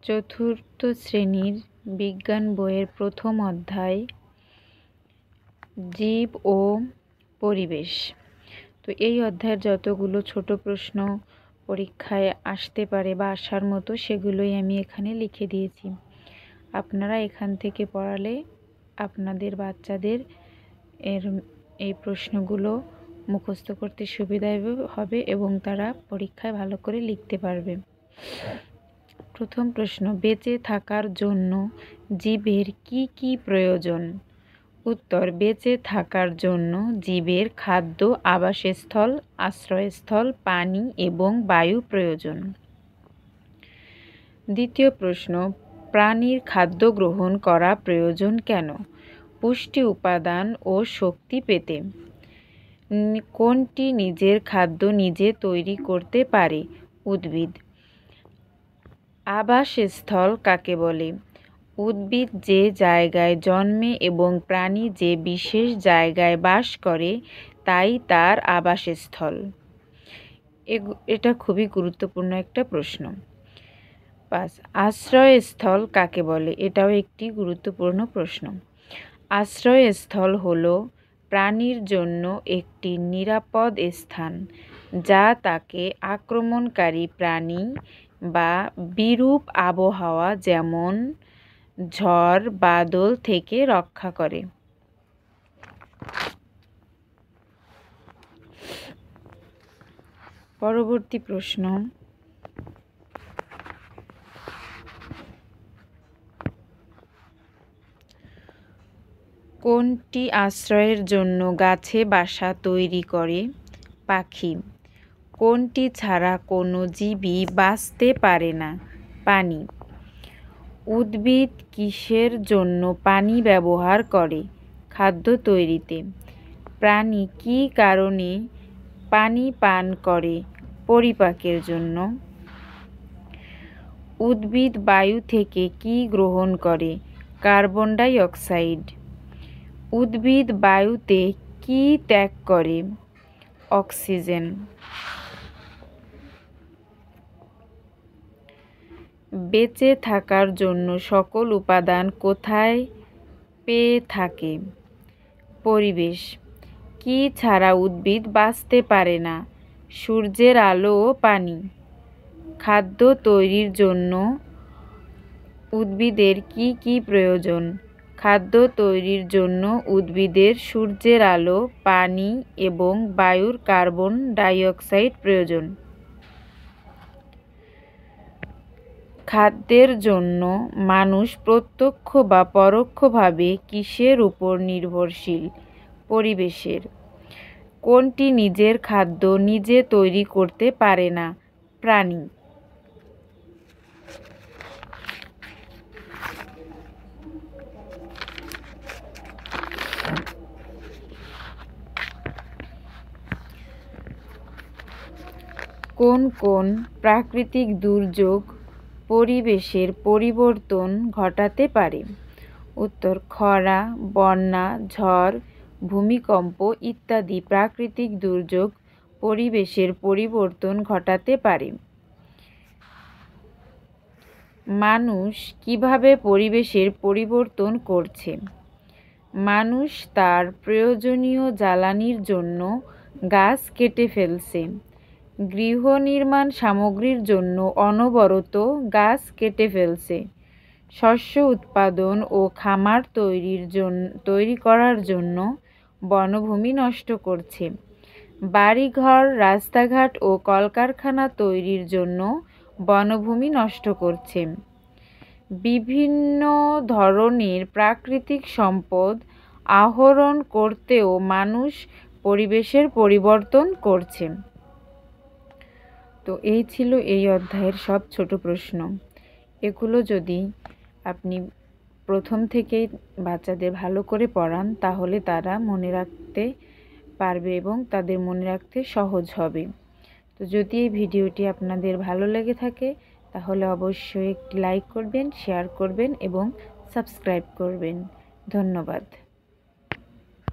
চতুর্থ শ্রেণীর বিজ্ঞান বইয়ের প্রথম অধ্যায় জীব ও পরিবেশ। তো এই অধ্যায়ের যতগুলো ছোট প্রশ্ন পরীক্ষায় আসতে পারে বা আসার মতো সেগুলোই আমি এখানে লিখে দিয়েছি। আপনারা এখান থেকে পড়ালে আপনাদের বাচ্চাদের এই প্রশ্নগুলো মুখস্থ করতে সুবিধা হবে এবং তারা পরীক্ষায় ভালো করে লিখতে পারবে। প্রথম প্রশ্ন, বেঁচে থাকার জন্য জীবের কি কি প্রয়োজন? উত্তর, বেঁচে থাকার জন্য জীবের খাদ্য, আবাসস্থল, আশ্রয়স্থল, পানি এবং বায়ু প্রয়োজন। দ্বিতীয় প্রশ্ন, প্রাণীর খাদ্য গ্রহণ করা প্রয়োজন কেন? পুষ্টি উপাদান ও শক্তি পেতে। কোনটি নিজের খাদ্য নিজে তৈরি করতে পারে? উদ্ভিদ। আবাসস্থল কাকে বলে? উদ্ভিদ যে জায়গায় জন্মে এবং প্রাণী যে বিশেষ জায়গায় বাস করে তাই তার আবাসস্থল। এটা খুবই গুরুত্বপূর্ণ একটা প্রশ্ন। 5, আশ্রয়স্থল কাকে বলে? এটাও একটি গুরুত্বপূর্ণ প্রশ্ন। আশ্রয়স্থল হলো প্রাণীর জন্য একটি নিরাপদ স্থান যা তাকে আক্রমণকারী প্রাণী বা বিরূপ আবহাওয়া যেমন ঝড় বাদল থেকে রক্ষা করে। পরবর্তী প্রশ্ন, কোনটি আশ্রয়ের জন্য গাছে বাসা তৈরি করে? পাখি। কোনটি ছাড়া কোনো জীবই বাঁচতে পারে না? পানি। উদ্ভিদ কিসের জন্য পানি ব্যবহার করে? খাদ্য তৈরিতে। প্রাণী কী কারণে পানি পান করে? পরিপাকের জন্য। উদ্ভিদ বায়ু থেকে কী গ্রহণ করে? Carbon die oxide. উদ্ভিদ বায়ুতে কী ত্যাগ করে? অক্সিজেন। বেঁচে থাকার জন্য সকল উপাদান কোথায় পেয়ে থাকে? পরিবেশ। কি ছাড়া উদ্ভিদ বাঁচতে পারে না? সূর্যের আলো ও পানি। খাদ্য তৈরির জন্য উদ্ভিদের কি কি প্রয়োজন? খাদ্য তৈরির জন্য উদ্ভিদের সূর্যের আলো, পানি এবং বায়ুর কার্বন ডাই অক্সাইড প্রয়োজন। খাদ্যের জন্য মানুষ প্রত্যক্ষ বা পরোক্ষভাবে কিসের উপর নির্ভরশীল? পরিবেশের। কোনটি নিজের খাদ্য নিজে তৈরি করতে পারে না? প্রাণী। কোন কোন প্রাকৃতিক দুর্যোগ পরিবেশের পরিবর্তন ঘটাতে পারে? উত্তর, খরা, বন্যা, ঝড়, ভূমিকম্প ইত্যাদি প্রাকৃতিক দুর্যোগ পরিবেশের পরিবর্তন ঘটাতে পারে। মানুষ কিভাবে পরিবেশের পরিবর্তন করছে? মানুষ তার প্রয়োজনীয় জ্বালানির জন্য গাছ কেটে ফেলছে। গৃহ নির্মাণ সামগ্রীর জন্য অনবরত গাছ কেটে ফেলছে। শস্য উৎপাদন ও খামার তৈরি করার জন্য বনভূমি নষ্ট করছে। বাড়িঘর, রাস্তাঘাট ও কলকারখানা তৈরির জন্য বনভূমি নষ্ট করছে। বিভিন্ন ধরনের প্রাকৃতিক সম্পদ আহরণ করতেও মানুষ পরিবেশের পরিবর্তন করছে। তো এই ছিল এই অধ্যায়ের সব ছোট প্রশ্ন। এগুলো যদি আপনি প্রথম থেকেই বাচ্চাদের ভালো করে পড়ান তাহলে তারা মনে রাখতে পারবে এবং তাদের মনে রাখতে সহজ হবে। তো যদি এই ভিডিওটি আপনাদের ভালো লেগে থাকে তাহলে অবশ্যই একটি লাইক করবেন, শেয়ার করবেন এবং সাবস্ক্রাইব করবেন। ধন্যবাদ।